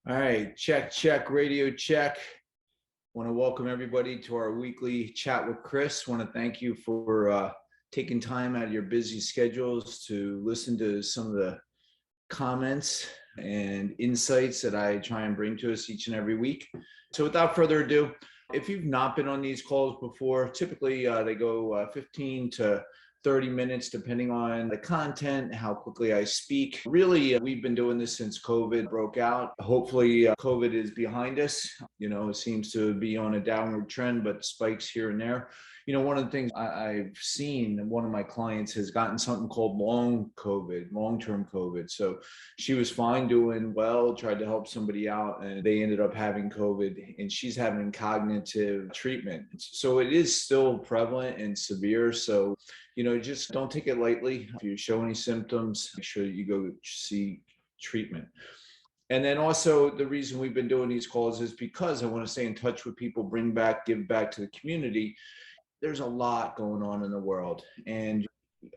All right, check, radio check. Want to welcome everybody to our weekly chat with Chris. Want to thank you for taking time out of your busy schedules to listen to some of the comments and insights that I try and bring to us each and every week. So without further ado, if you've not been on these calls before, typically they go 15 to 30 minutes, depending on the content, how quickly I speak. Really, we've been doing this since COVID broke out. Hopefully, COVID is behind us. It seems to be on a downward trend, but spikes here and there. One of the things I've seen, one of my clients has gotten something called long-term COVID. So she was fine, doing well, tried to help somebody out, and they ended up having COVID, and she's having cognitive treatment. So it is still prevalent and severe. So just don't take it lightly. If you show any symptoms, make sure that you go see treatment. And then also the reason we've been doing these calls is because I want to stay in touch with people, give back to the community. There's a lot going on in the world. And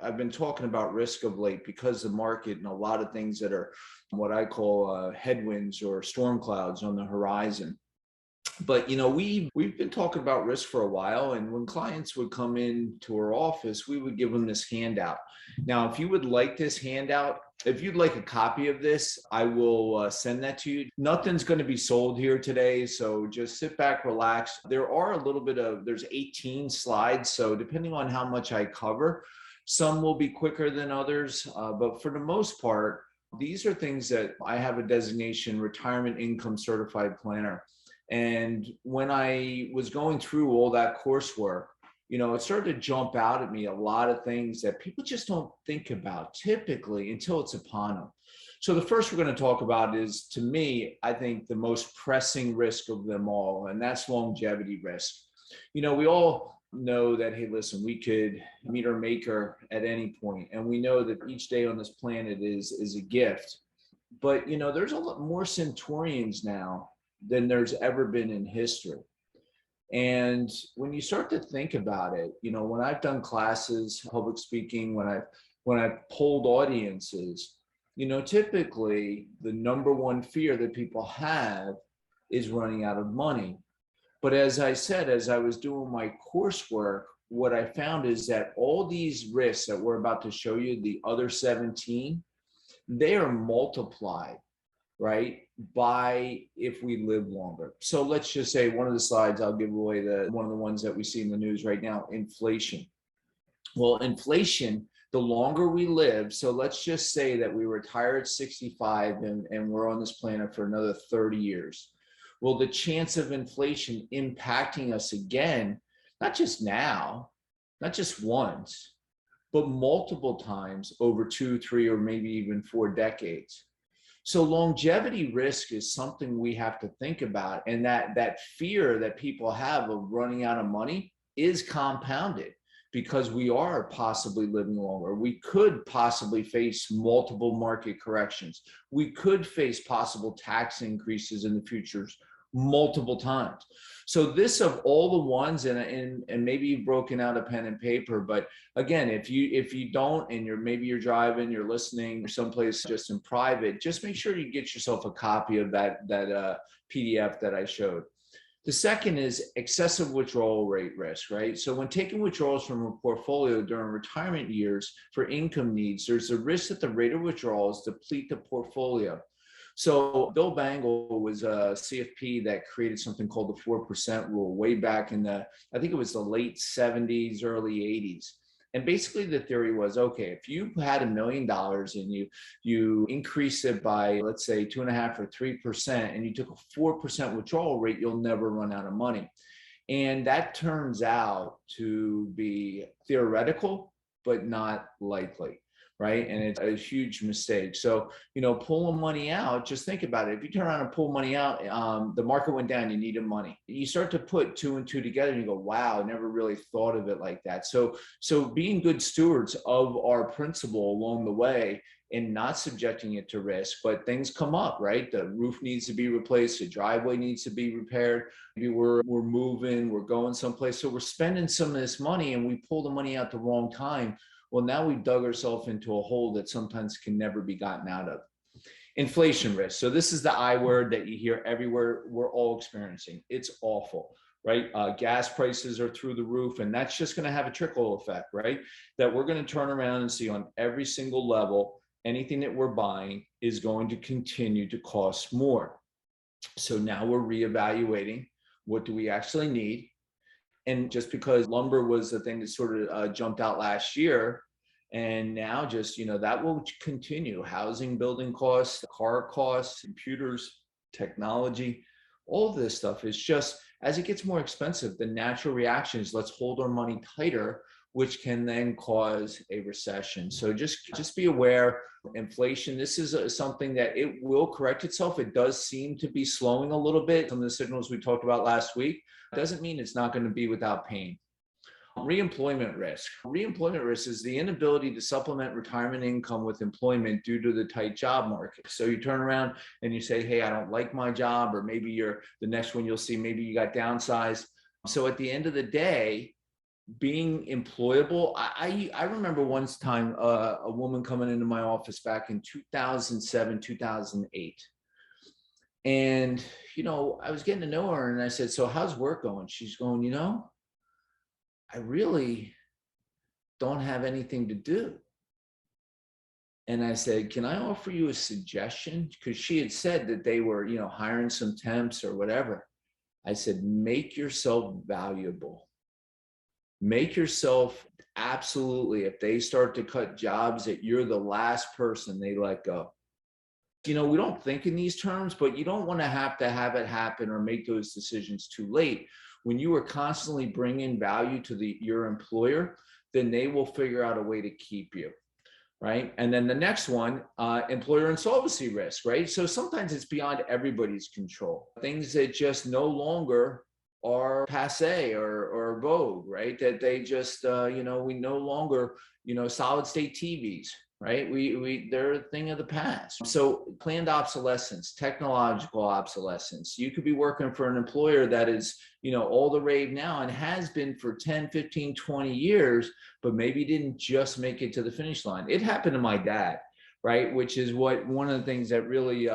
I've been talking about risk of late because the market and a lot of things that are what I call headwinds or storm clouds on the horizon. But we've been talking about risk for a while, and when clients would come into our office, we would give them this handout. Now, if you would like this handout, if you'd like a copy of this, I will send that to you. Nothing's going to be sold here today, so just sit back, relax. There's 18 slides, so depending on how much I cover, some will be quicker than others, but for the most part, these are things that I have a designation, retirement income certified planner. And when I was going through all that coursework, it started to jump out at me a lot of things that people just don't think about typically until it's upon them. So the first we're going to talk about is, to me, I think the most pressing risk of them all, and that's longevity risk. We all know that, hey, listen, we could meet our maker at any point, and we know that each day on this planet is a gift. But there's a lot more centurions now than there's ever been in history. And when you start to think about it, when I've done classes, public speaking, when I've polled audiences, typically the number one fear that people have is running out of money. But as I said, as I was doing my coursework, what I found is that all these risks that we're about to show you, the other 17, they are multiplied, right, by if we live longer. So let's just say one of the slides I'll give away, one of the ones that we see in the news right now, inflation. Well, inflation, the longer we live, so let's just say that we retire at 65 and we're on this planet for another 30 years. Well, the chance of inflation impacting us again, not just now, not just once, but multiple times over 2, 3, or maybe even 4 decades. So longevity risk is something we have to think about. And that fear that people have of running out of money is compounded because we are possibly living longer. We could possibly face multiple market corrections. We could face possible tax increases in the futures multiple times. So this, of all the ones, and maybe you've broken out a pen and paper, but again, if you don't, and you're driving, you're listening, or someplace just in private, just make sure you get yourself a copy of that PDF that I showed. The second is excessive withdrawal rate risk, right? So when taking withdrawals from a portfolio during retirement years for income needs, there's a risk that the rate of withdrawals deplete the portfolio. So Bill Bangle was a CFP that created something called the 4% rule way back in I think it was the late 70s, early 80s. And basically the theory was, okay, if you had $1 million and you increase it by, let's say, 2.5 or 3%, and you took a 4% withdrawal rate, you'll never run out of money. And that turns out to be theoretical, but not likely. Right. And it's a huge mistake. So, pulling money out, just think about it. If you turn around and pull money out, the market went down, you needed money. You start to put 2 and 2 together and you go, wow, I never really thought of it like that. So being good stewards of our principal along the way and not subjecting it to risk, but things come up, right? The roof needs to be replaced. The driveway needs to be repaired. Maybe we're moving, we're going someplace. So we're spending some of this money and we pull the money out the wrong time. Well, now we've dug ourselves into a hole that sometimes can never be gotten out of. Inflation risk. So this is the I word that you hear everywhere. We're all experiencing. It's awful, right? Gas prices are through the roof, and that's just going to have a trickle effect, right? That we're going to turn around and see on every single level, anything that we're buying is going to continue to cost more. So now we're reevaluating, what do we actually need? And just because lumber was the thing that sort of jumped out last year, and now just, that will continue. Housing, building costs, car costs, computers, technology, all of this stuff is just, as it gets more expensive, the natural reaction is let's hold our money tighter, which can then cause a recession. So just be aware, inflation, this is something that it will correct itself. It does seem to be slowing a little bit. Some of the signals we talked about last week doesn't mean it's not going to be without pain. Reemployment risk. Reemployment risk is the inability to supplement retirement income with employment due to the tight job market. So you turn around and you say, hey, I don't like my job, or maybe you're the next one you'll see, maybe you got downsized. So at the end of the day, being employable, I remember one time a woman coming into my office back in 2007, 2008. And, I was getting to know her and I said, so how's work going? She's going, I really don't have anything to do. And I said, can I offer you a suggestion? Because she had said that they were, hiring some temps or whatever. I said, make yourself valuable. Make yourself absolutely, if they start to cut jobs, that you're the last person they let go. We don't think in these terms, but you don't want to have it happen or make those decisions too late. When you are constantly bringing value to your employer, then they will figure out a way to keep you, right? And then the next one, employer insolvency risk, right? So sometimes it's beyond everybody's control. Things that just no longer are passe or vogue, right? That they just, we no longer, solid state TVs, right? They're a thing of the past. So planned obsolescence, technological obsolescence. You could be working for an employer that is, all the rave now and has been for 10, 15, 20 years, but maybe didn't just make it to the finish line. It happened to my dad, right? Which is one of the things that really,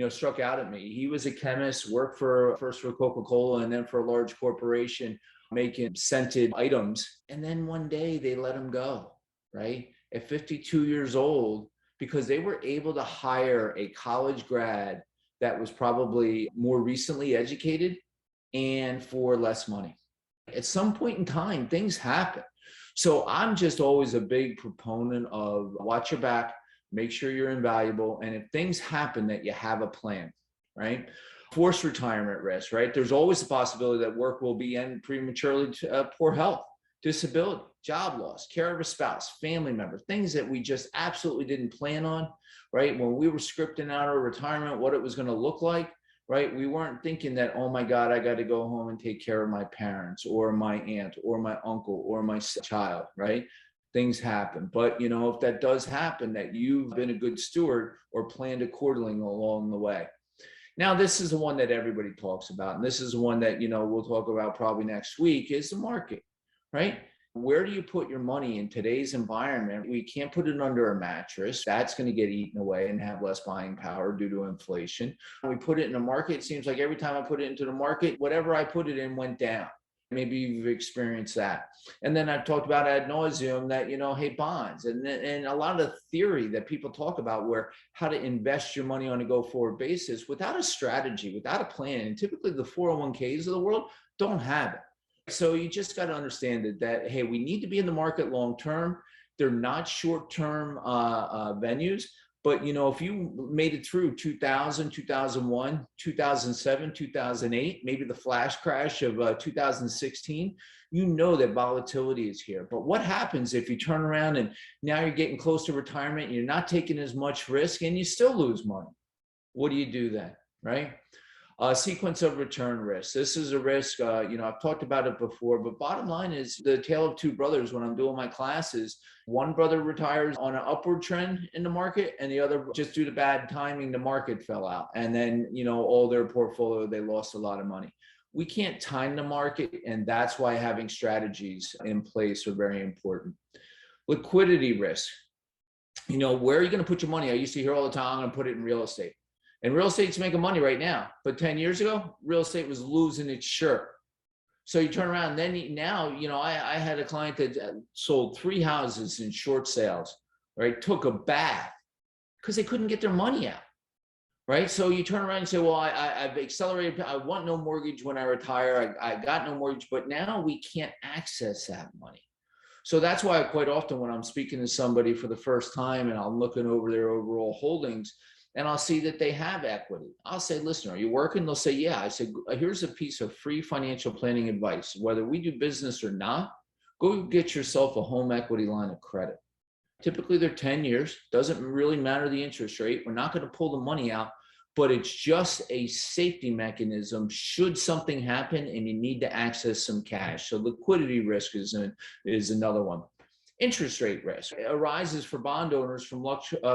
struck out at me. He was a chemist, worked first for Coca-Cola and then for a large corporation making scented items. And then one day they let him go, right? At 52 years old, because they were able to hire a college grad that was probably more recently educated and for less money. At some point in time, things happen. So I'm just always a big proponent of watch your back, make sure you're invaluable. And if things happen, that you have a plan, right? Forced retirement risk, right? There's always the possibility that work will be end prematurely to poor health, disability, job loss, care of a spouse, family member, things that we just absolutely didn't plan on, right? When we were scripting out our retirement, what it was going to look like, right? We weren't thinking that, oh my God, I got to go home and take care of my parents or my aunt or my uncle or my child, right? Things happen. But, if that does happen, that you've been a good steward or planned accordingly along the way. Now, this is the one that everybody talks about. And this is the one that, we'll talk about probably next week is the market, right? Where do you put your money in today's environment? We can't put it under a mattress. That's going to get eaten away and have less buying power due to inflation. When we put it in the market, it seems like every time I put it into the market, whatever I put it in went down. Maybe you've experienced that. And then I've talked about ad nauseum that, hey, bonds and a lot of theory that people talk about where how to invest your money on a go forward basis without a strategy, without a plan. And typically the 401ks of the world don't have it. So you just got to understand that, hey, we need to be in the market long term. They're not short term venues. But, if you made it through 2000, 2001, 2007, 2008, maybe the flash crash of 2016, that volatility is here. But what happens if you turn around and now you're getting close to retirement and you're not taking as much risk and you still lose money? What do you do then, right? Sequence of return risk. This is a risk, I've talked about it before, but bottom line is the tale of two brothers. When I'm doing my classes, one brother retires on an upward trend in the market and the other, just due to bad timing, the market fell out. And then, all their portfolio, they lost a lot of money. We can't time the market. And that's why having strategies in place are very important. Liquidity risk. where are you going to put your money? I used to hear all the time, I'm going to put it in real estate. And real estate's making money right now. But 10 years ago, real estate was losing its shirt. So you turn around, then I had a client that sold 3 houses in short sales, right? Took a bath because they couldn't get their money out, right? So you turn around and say, well, I've accelerated. I want no mortgage when I retire. I got no mortgage, but now we can't access that money. So that's why quite often when I'm speaking to somebody for the first time and I'm looking over their overall holdings, and I'll see that they have equity, I'll say, listen, are you working? They'll say, yeah. I said, here's a piece of free financial planning advice. Whether we do business or not, go get yourself a home equity line of credit. Typically they're 10 years, doesn't really matter the interest rate. We're not going to pull the money out, but it's just a safety mechanism should something happen and you need to access some cash. So liquidity risk is another one. Interest rate risk arises for bond owners from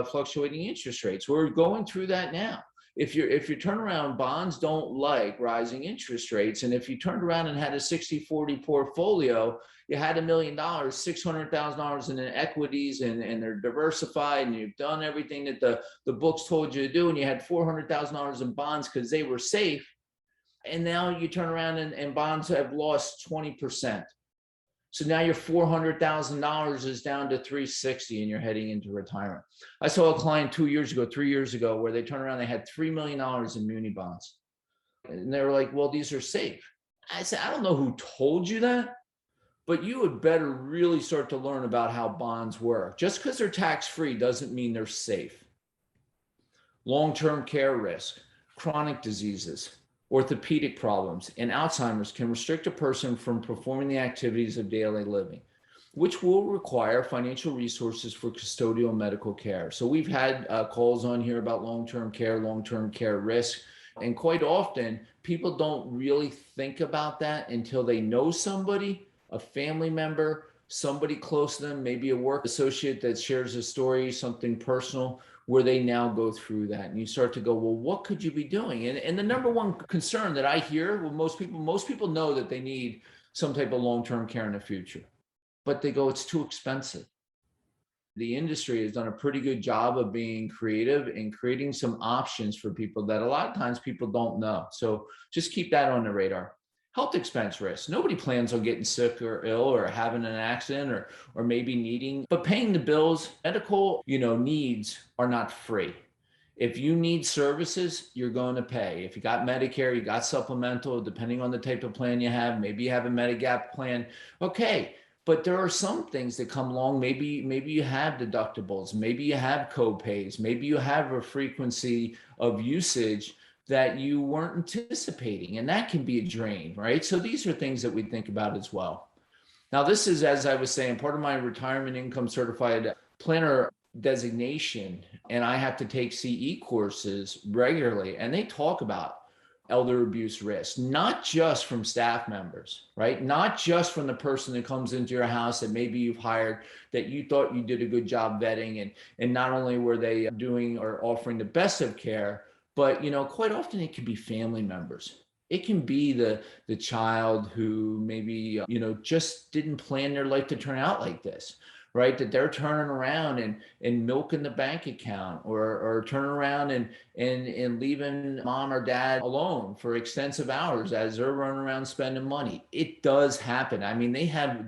fluctuating interest rates. We're going through that now. If you turn around, bonds don't like rising interest rates. And if you turned around and had a 60-40 portfolio, you had $1 million, $600,000 in equities, and they're diversified, and you've done everything that the books told you to do, and you had $400,000 in bonds because they were safe. And now you turn around and bonds have lost 20%. So now your $400,000 is down to $360 and you're heading into retirement. I saw a client 3 years ago, where they turned around, they had $3 million in muni bonds. And they were like, well, these are safe. I said, I don't know who told you that, but you would better really start to learn about how bonds work. Just because they're tax-free doesn't mean they're safe. Long-term care risk, chronic diseases, orthopedic problems, and Alzheimer's can restrict a person from performing the activities of daily living, which will require financial resources for custodial medical care. So we've had calls on here about long-term care risk. And quite often, people don't really think about that until they know somebody, a family member, somebody close to them, maybe a work associate that shares a story, something personal, where they now go through that. And you start to go, well, what could you be doing? And the number one concern that I hear, well, most people know that they need some type of long-term care in the future, but they go, it's too expensive. The industry has done a pretty good job of being creative and creating some options for people that a lot of times people don't know. So just keep that on the radar. Health expense risk. Nobody plans on getting sick or ill or having an accident or maybe needing, but paying the bills. Medical, needs are not free. If you need services, you're going to pay. If you got Medicare, you got supplemental, depending on the type of plan you have, maybe you have a Medigap plan. Okay. But there are some things that come along. Maybe you have deductibles, maybe you have co-pays, maybe you have a frequency of usage that you weren't anticipating, and that can be a drain, right? So these are things that we think about as well. Now, this is, as I was saying, part of my retirement income certified planner designation, and I have to take CE courses regularly, and they talk about elder abuse risk, not just from staff members, right? Not just from the person that comes into your house that maybe you've hired, that you thought you did a good job vetting, and not only were they doing or offering the best of care, but quite often it can be family members. It can be the child who maybe just didn't plan their life to turn out like this, right? That they're turning around and milking the bank account, or turning around and leaving mom or dad alone for extensive hours as they're running around spending money. It does happen. I mean, they have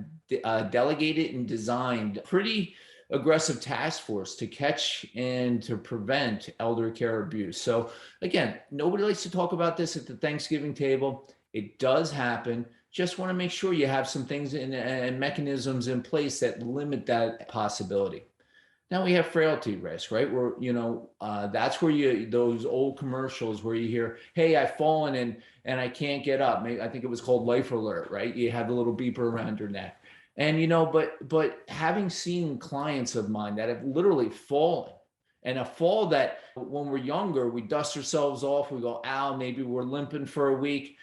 delegated and designed pretty aggressive task force to catch and to prevent elder care abuse. So again, nobody likes to talk about this at the Thanksgiving table. It does happen. Just want to make sure you have some things and mechanisms in place that limit that possibility. Now we have frailty risk, right? Where, that's where those old commercials where you hear, hey, I've fallen and I can't get up. Maybe, I think it was called Life Alert, right? You have the little beeper around your neck. And, but having seen clients of mine that have literally fallen, and a fall that when we're younger, we dust ourselves off, we go, ow, maybe we're limping for a week.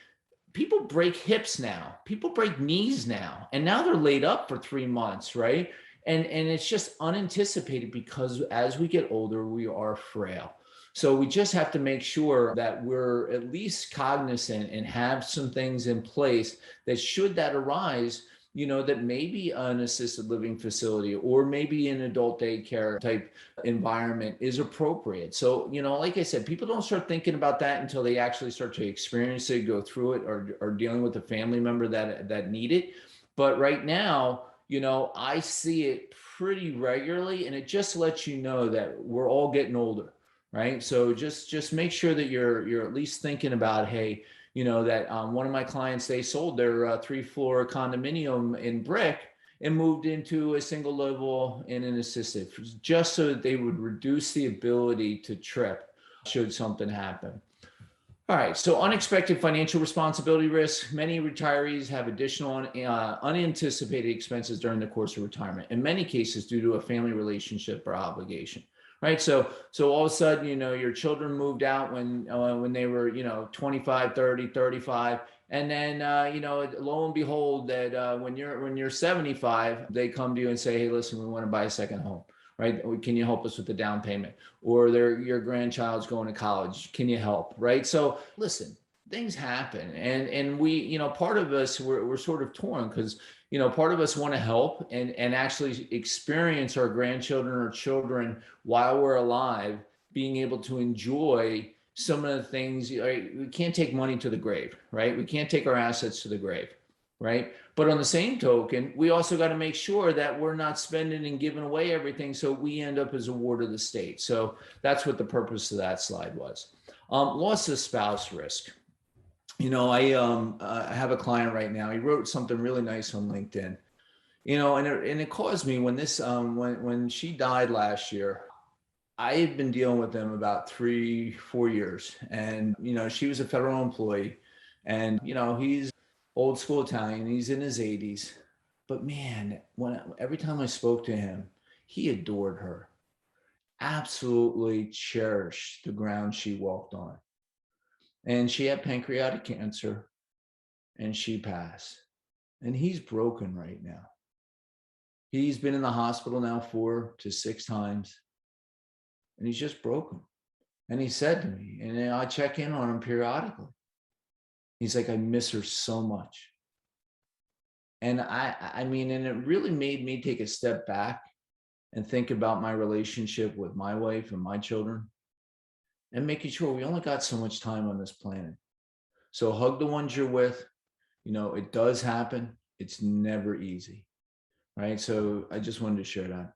People break hips now, people break knees now, and now they're laid up for 3 months, right? And it's just unanticipated because as we get older, we are frail. So we just have to make sure that we're at least cognizant and have some things in place that should that arise, that maybe an assisted living facility or maybe an adult daycare type environment is appropriate. So, like I said, people don't start thinking about that until they actually start to experience it, go through it, or dealing with a family member that need it. But right now, I see it pretty regularly, and it just lets you know that we're all getting older, right? So just make sure that you're at least thinking about, hey, that one of my clients, they sold their 3-floor condominium in brick and moved into a single level in an assisted, just so that they would reduce the ability to trip should something happen. All right, so unexpected financial responsibility risk. Many retirees have additional unanticipated expenses during the course of retirement, in many cases due to a family relationship or obligation, right? So all of a sudden, your children moved out when they were, 25, 30, 35. And then, lo and behold, that when you're 75, they come to you and say, hey, listen, we want to buy a second home. Right? Can you help us with the down payment? Or your grandchild's going to college. Can you help? Right? So listen, things happen. And we, part of us, we're sort of torn because, part of us want to help and actually experience our grandchildren or children while we're alive, being able to enjoy some of the things. Right? We can't take money to the grave, right? We can't take our assets to the grave. Right? But on the same token, we also got to make sure that we're not spending and giving away everything so we end up as a ward of the state. So that's what the purpose of that slide was. Loss of spouse risk. I have a client right now. He wrote something really nice on LinkedIn. And it caused me when when she died last year. I had been dealing with them about 3-4 years, and she was a federal employee, and he's old school Italian. He's in his 80s, but man, every time I spoke to him, he adored her, absolutely cherished the ground she walked on. And she had pancreatic cancer, and she passed. And he's broken right now. He's been in the hospital now 4 to 6 times, and he's just broken. And he said to me, and I check in on him periodically. He's like, I miss her so much. And I mean, and it really made me take a step back and think about my relationship with my wife and my children and making sure we only got so much time on this planet. So hug the ones you're with. It does happen. It's never easy, right? So I just wanted to share that.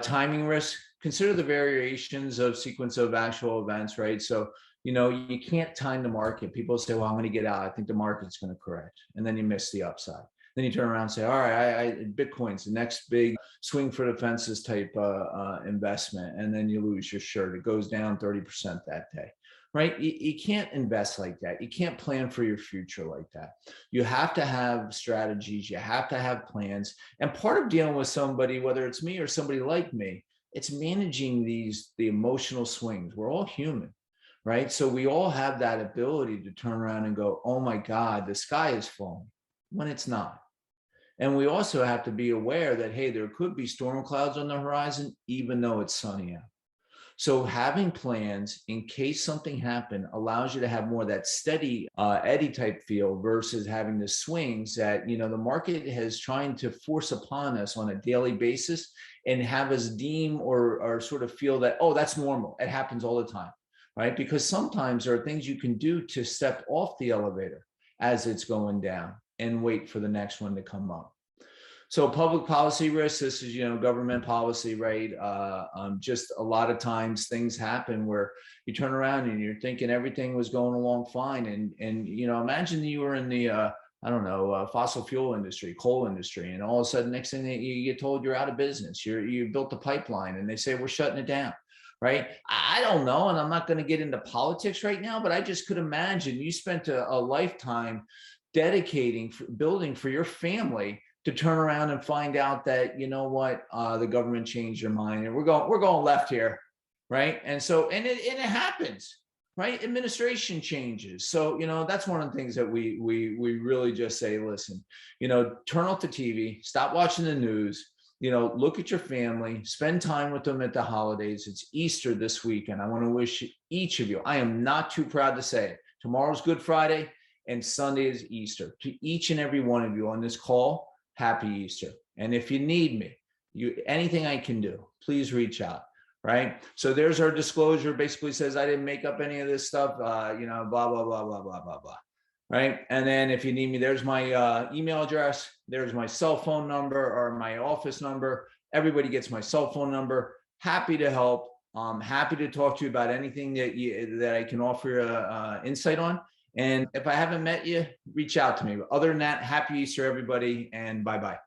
Timing risk, consider the variations of sequence of actual events, right? So, you can't time the market. People say, well, I'm going to get out. I think the market's going to correct. And then you miss the upside. Then you turn around and say, all right, Bitcoin's the next big swing for the fences type investment. And then you lose your shirt. It goes down 30% that day, right? You can't invest like that. You can't plan for your future like that. You have to have strategies. You have to have plans. And part of dealing with somebody, whether it's me or somebody like me, it's managing the emotional swings. We're all human, right? So we all have that ability to turn around and go, oh my God, the sky is falling, when it's not. And we also have to be aware that, hey, there could be storm clouds on the horizon, even though it's sunny out. So having plans in case something happened allows you to have more of that steady eddy type feel versus having the swings that, the market has trying to force upon us on a daily basis and have us deem or sort of feel that, oh, that's normal. It happens all the time, right? Because sometimes there are things you can do to step off the elevator as it's going down and wait for the next one to come up. So public policy risk, this is, government policy, right? Just a lot of times things happen where you turn around and you're thinking everything was going along fine. And imagine you were in the, fossil fuel industry, coal industry, and all of a sudden, next thing you get told you're out of business. You built a pipeline and they say, we're shutting it down. Right? I don't know. And I'm not going to get into politics right now, but I just could imagine you spent a lifetime dedicating, building for your family to turn around and find out that, the government changed their mind and we're going left here. Right. And so, and it happens, right? Administration changes. So, that's one of the things that we really just say, listen, turn off the TV, stop watching the news, look at your family, spend time with them at the holidays. It's Easter this weekend. I want to wish each of you, I am not too proud to say it, tomorrow's Good Friday and Sunday is Easter. To each and every one of you on this call, happy Easter. And if you need me, anything I can do, please reach out. Right. So there's our disclosure. Basically says I didn't make up any of this stuff. Blah, blah, blah, blah, blah, blah, blah. Right. And then if you need me, there's my email address. There's my cell phone number or my office number. Everybody gets my cell phone number. Happy to help. Happy to talk to you about anything that I can offer insight on. And if I haven't met you, reach out to me. Other than that, happy Easter, everybody, and bye-bye.